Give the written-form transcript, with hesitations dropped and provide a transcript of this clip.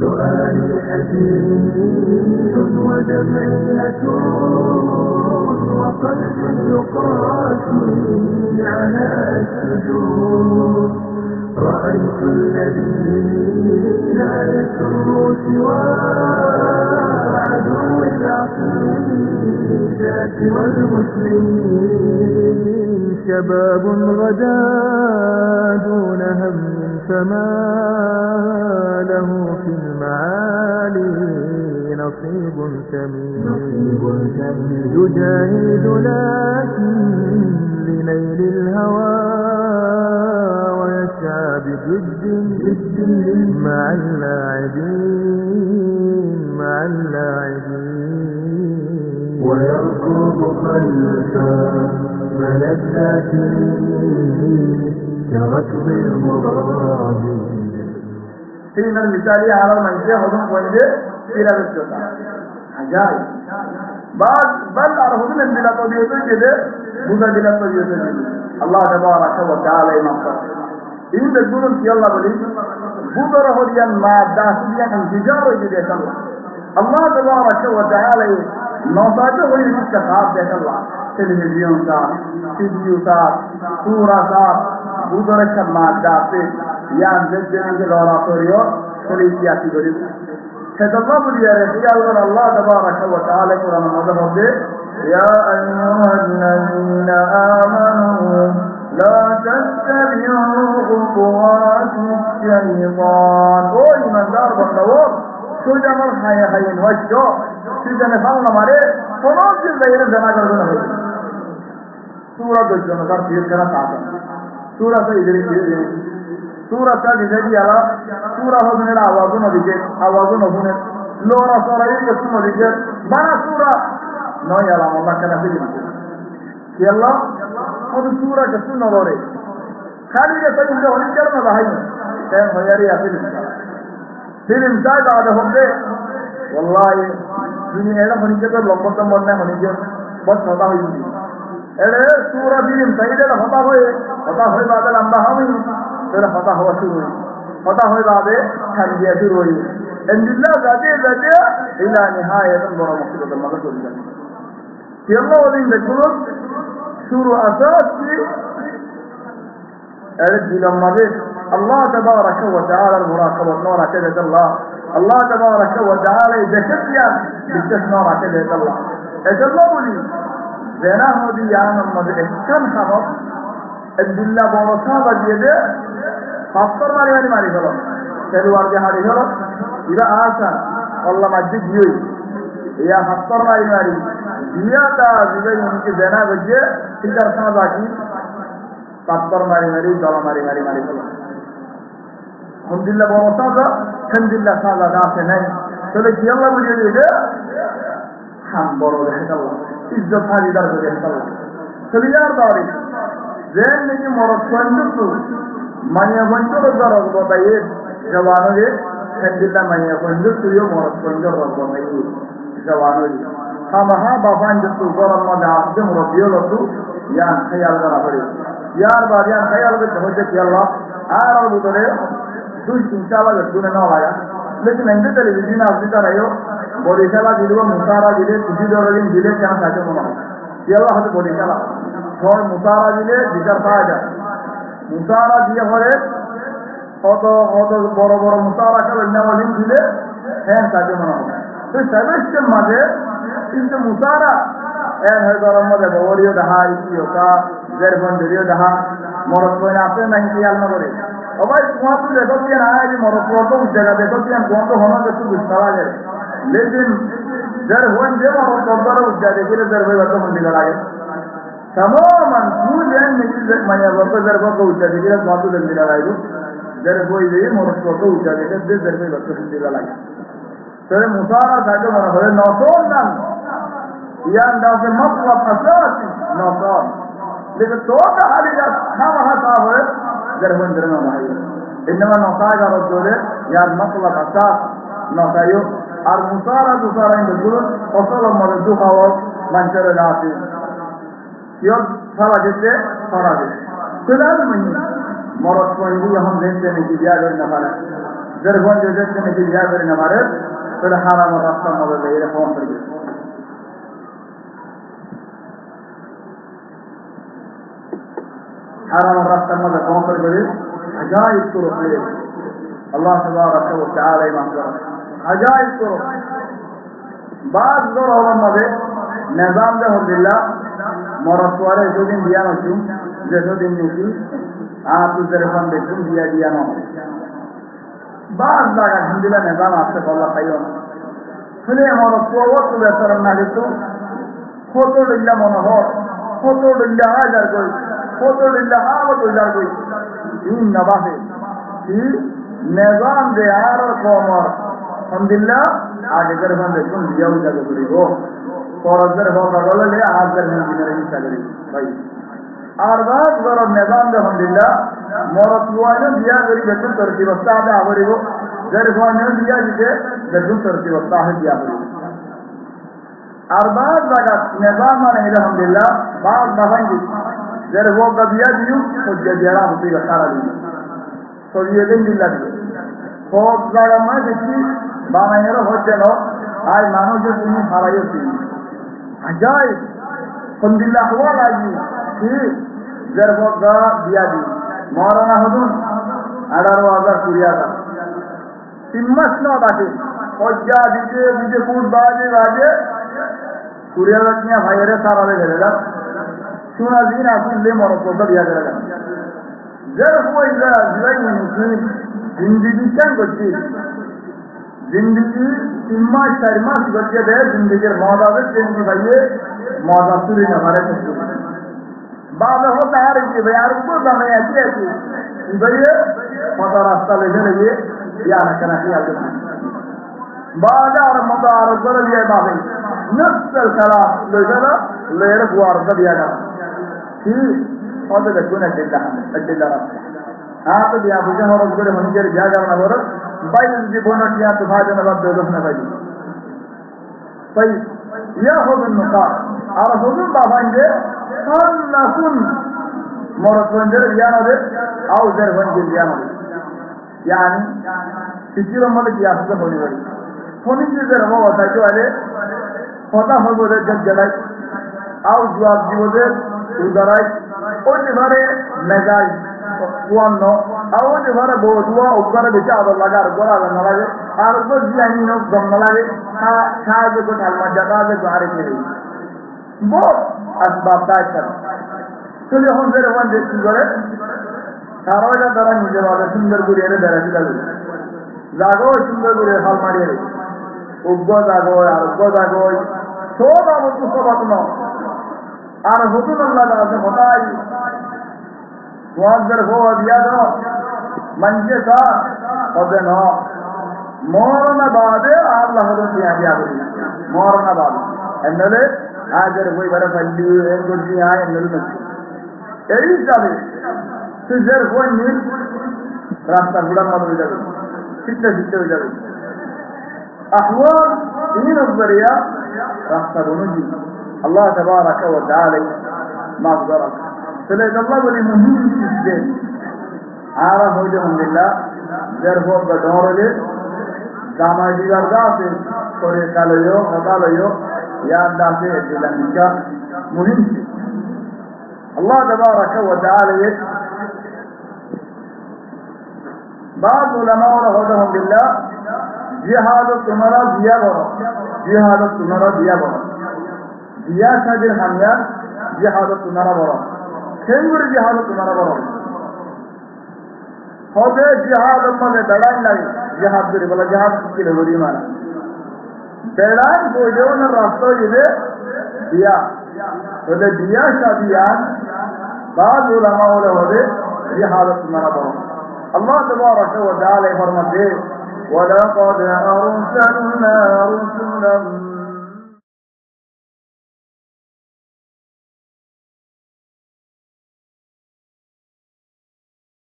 سؤالي حزين ودمعة وقلب يقاسي على السجود. رأيت الذي نالته سوى عدو العقيدة والمسلمين. شباب غدا دون هم فما له في المعالي نصيب ثمين. يجاهد لكن لنيل الهوى ويسعى بجد مع اللاعبين ويركض خلفا ملذات كركض المرابين. فيلم المثالي على المنشأ هضم وجه إلى السلطة عجائب. بل أرهبنا بلا طبيعة كده بودا بلا طبيعة كده. الله تبارك وتعالى ينصر. إن تقولون في الله بلي بودا رهوديا ما داسيا انتجار كده الله. الله تبارك وتعالى نصاته هو يستخاف به الله. تلفزيون صار، فيديو صار، صورة صار، بودا ركب ما داسي. يعني زدنا في لوراتوريو سليسياتي قريب. هذا الله بلي رجال الله تبارك وتعالى قرآن مذهب يا أيها الذين آمنوا لا تتبعوا خطوات الشيطان. أوه من دار بندور شو جمال حيين وجهه شو جمال فعلنا ماره فنوش الزهير زنا كردنا هي سورة دجنا كار فير كنا تعطى سورة سيدري سورة سيدري على سورة هو من الأوازون بيجي أوازون هون لورا سورة يكسم بيجي بنا سورة نوي على الله كنا فيلم يلا هذا سورة كسم نوري خالي جت يوم هون كلمة بهاي كان هياري فيلم سايد هذا هم ده والله दुनिया ऐसा होनी चाहिए तो लंबा तम बनना होनी चाहिए बस होता हुई ऐसे सूरा फिल्म सही दे होता हुए बादल लंबा हुई फिर होता हुआ शुरू होता हुए बादे ठंडिया शुरू हुई इंदिल्ला जाते इला निहायत बड़ा मकसद मगर हो गया केवल वो दिन देखो शुरू असास की ऐसे दिलम मजे الله تبارك وتعالى المراقبة نورا كده الله تبارك وتعالى يذكرك بالتسنورا كده الله الله لي زنا مودي يانا مودي كم خبر الدنيا بوصابة جيدة فاستر ماري خلاص تلوار جهاري خلاص إذا آسان والله مجد يوي يا فاستر ماري زيادة زيادة يمكن زنا بجي تكر سنباكي فاستر ماري دولة ماري خلاص الحمد لله بوصابة الحمد لله صالة دافع ناي تلك يلا بجي ده حم برو لحد الله إذا هذه درجة لحد الله سليار داري زين نجي مرض فنجسو من يفنجر الزرق بطيب جوانو دي الحمد لله من يفنجسو يوم مرض فنجر بطيب جوانو دي ها بفنجسو ضرب مدى عصدهم ربيو لسو يان خيال غرا فري يار بار يان خيال بجهوجك يلا عارض بطريق دوش इंशाल्लाह लड़कों ना आया लेकिन इंडिया टेलीविजन आपका रहियो बोरीशाला जिले मुसारा जिले तुझी दोरलिन जिले क्या साचे मना यल्ला हद बोरीशाला और मुसारा जिले जिकर साजा मुसारा जिले होरे तो बड़ो मुसारा का लड़ने वाले जिले हैं साचे मना तो सर्विस के मजे इनसे मुसारा है दौर मजे बोरियो दहा इसी होगा जरबन दरियो दहा मोरत को नाते नहीं किया ना बोले और भाई वहाँ तो देखो कि ना ये मोरक्को तो उस जगह देखो कि हम कौन तो होना तो कुछ सवाल है लेकिन जर हुआ जे मोरक्को पर उस जगह के लिए जरबे वाला मंदिर लगाए तमाम पूज हैं नहीं माया वाला जरबा को उस जगह के लिए कौन तो मंदिर लगाए जर कोई ये मोरक्को तो उस जगह के लिए जरबे वाला मंदिर लगाए तो मुसारा था जो मना है नौसों नाम या अंदाज से मतलब असासी नौसों लेकिन तो हाली जा हाँ वहाँ साहब है जरबन जरना भाई इनमें नौसाय का रोज़ या मतलब असास नौसायो और मुसारा इन दुरुन फसल मर्दू खाओ मंचर जाते यो सारा जिससे फिलहाल नहीं मरद को इंदु हम देखते नहीं कि दिया गया नफारा زرفون جزء من الجابر نمارد فالحرام الرسول مضى إلى فون فرجل حرام الرسول مضى فون فرجل عجائب طرق ليه الله تبارك وتعالى يمحضر عجائب طرق بعض ضرورة مضى نظام ده بالله مرسوله جودين ديانو شو جسودين نشي آپ زرفون بيتون ديا ديانو بعض জায়গা আলহামদুলিল্লাহ নিজাম আছে আল্লাহ খাইও ফলে আমার প্রবত বেতর না দিত ফটো দিল্লা মনোহর ফটো দিল্লা হাজার কই ফটো দিল্লা হাওয়া হাজার কই ইন নবাহে কি নিজাম দে আর কোমর আলহামদুলিল্লাহ আগে করে বন্ধ কোন দিয়াও জায়গা করিবো পরদের বগলে হাজার ইঞ্জিনিয়ারিং চাকরি ভাই আর বাদ বড় নিজাম দে আলহামদুলিল্লাহ মরতুয়ানো দিয়া করি বেতন তরতিব সাদা আবরিব জরফানো দিয়া দিতে বেতন তরতিব সাহে দিয়া করি আর বাদ জায়গা নিজাম মানে আলহামদুলিল্লাহ বাদ বাহাইদি জরফো কবিয়া দিউ খুঁজে জেরা হতে সারা দিন সরিয়েদিন দিল্লা দিয়ে সব জায়গা মানে দেখি বানাইয়েরও হচ্ছে না আই মানুষের তুমি হারাইও তিনি আজাইব আলহামদুলিল্লাহ হওয়া লাগি কি জরফো দিয়া দিই মরনা হদুন 18,000 তিম্মাস ন থাকে অজ্জা দিতে দিতে ফুট বাজে বাজে 20,000 নিয়ে ভাইয়েরে সারাবে গেলাম শোনা দিন আসলে মরকত দিয়া গেলাম যার হইলা জিরাই নিছি জিন্দেগি কেন করছি জিন্দেগি 3 মাস 4 মাস গজে দে জিন্দেগির মজাবে চেঞ্জ ভাইয়ে মজা চুরি না মারে बाबा होता है कि भाई यार को समय ऐसे ऐसे भैया पता रास्ता ले जाइए या ना करना चाहिए बाजार मदार कर लिया बाबा नस्ल कला ले जाना लेर गुआर कर दिया ना ठीक और तो देखो ना चिल्ला हाँ तो दिया बुझे और उसके मंदिर जा जाना बोलो भाई जी बोनट या तो भाई ना बात दो ना भाई भाई यह हो गया नुका और हो गया बाबा इंदे نكون مرتبندر ديانه او زرفندر ديانه يعني كثير من الجياسة بني بني فوني جزر ما وتاجو عليه فتا هو بده جلجلاي او جواب جيوده উদারাই ওই যেভাবে মেজাজ ওয়ান্ন আর ওই যেভাবে বদুয়া উপরে বেশি আদর লাগে আর গোড়া না লাগে আর তো জিয়ানি ন দম না লাগে সাহায্য করে আলমা জায়গা আছে ঘরে ফিরে বহুত আসবাব দায়িত্ব তো যখন যেরকম দেখি করে সারাটা তারা নিজের ভাবে সুন্দর করে এনে বেড়াতে লাগবে জাগো সুন্দর করে হাল মারিয়ে উগ্র জাগো আর উগ্র জাগো সব আমার সব আর হুকুম আল্লাহ আছে হতাই তোমাদের হো দিয়া দাও মঞ্জে কা হবে না মরনা বাদে আল্লাহ হলো দিয়া বলি মরনা বাদে এন্ডলে আজের ওই বড় ফল্লি এর গজি আয় এন্ডলে এই যাবে সুজের হই নি রাস্তা গুড়ার মত হয়ে যাবে সিদ্ধ হয়ে যাবে আহওয়াল এই নজরিয়া রাস্তা অনুযায়ী الله تبارك وتعالى مغفرة فلذا الله ولي مهم جدا عارف وجههم لله جرفوا بدور له دامه جرداسه طريقه له خطا له ياد داسه ادلنجا مهم الله تبارك وتعالى بعض علماء وجههم لله جهاد تمرا دیا بڑا جهاد تمرا دیا بڑا দিয়া সাদের হামিয়ার জিহাদত তুনারা বড় সেঙ্গুরি জিহাদত তুনারা বড় হবে জিহাদত মানে বেড়াই নাই জিহাদ করে বলা জিহাদ কিলে গরি মারা বেড়াই বইলেও না রাস্তা দিবে দিয়া হলে দিয়া সাদিয়ান বাদ উলামা ওরা হবে জিহাদত তুনারা বড় আল্লাহ তাবারাক ওয়া তাআলা ফরমাতে ওয়ালাকাদ আরসালনা রুসুলান